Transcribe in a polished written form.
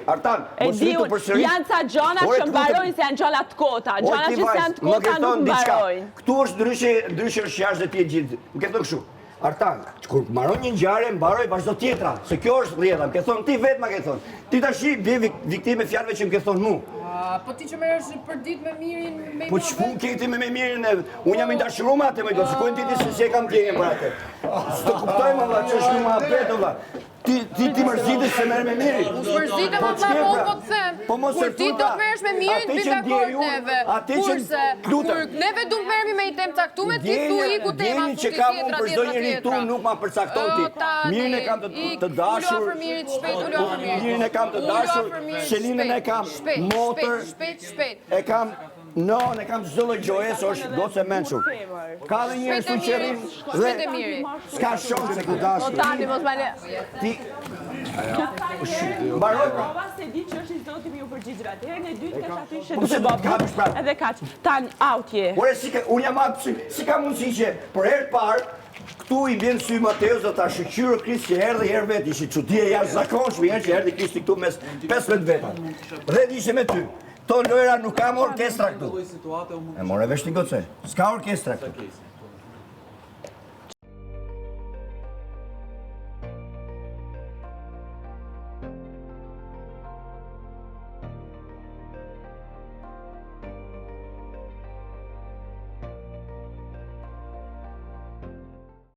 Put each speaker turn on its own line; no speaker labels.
Artan, mos rritu përsëri.
Janë ca gjona që mbarojnë se janë gjona të kota. Gjona që janë të kota nuk mbarojnë.
Këtu është ndryshe është jashtë dhe ti e gjithë. Më ke thënë kështu. Artan, kur mbaron një ngjarje, mbaroj vazhdo tjetra. Se kjo është rrjedha. Më ke thonë ti vetë më ke thonë. Ti tash bie viktime fjalëve që më ke thonë mua.
Po ti që merresh për ditë me mirin me
Po ç'pun keti me mirin? Unë jam i dashuruar me atë, më do shkojnë ti se e kam gjënë për atë. S'të kuptoj më valla ç'është më apet valla. Ti mërzites se merr me mirin.
Mërzitem më valla po të them.
Po mos e
ti do të merresh me mirin ti dakord neve. Kurse kur neve do të merremi me një temë caktuar ti thu iku tema
futi tjetra. Që kam për çdo njeri tu nuk ma përcakton ti. Mirin e kam të dashur. Mirin e kam të dashur. Shelinën e kam motor.
Shpejt.
E kam e kam çdo lloj gjoje, është gocë mençur. Ka dhe një shoqërim dhe s'ka shok se ku dashur.
Po tani mos male.
Ti mbaroj
prova se di që është i zoti më u përgjigj atë. Herën e dytë kash aty
Po pse do të kapish prapë?
Edhe kaç. Tan out je.
Ore unë jam si ka mundësi që për herë parë këtu i vjen sy Mateus do ta shoqyrë Krist që erdhi herë vetë, ishi çudi e jashtëzakonshme herë që erdhi Krishti këtu mes 15 veta. Dhe ishte me ty. To lojra nuk kam orkestra këtu. E more vesh ti goce. S'ka orkestra këtu.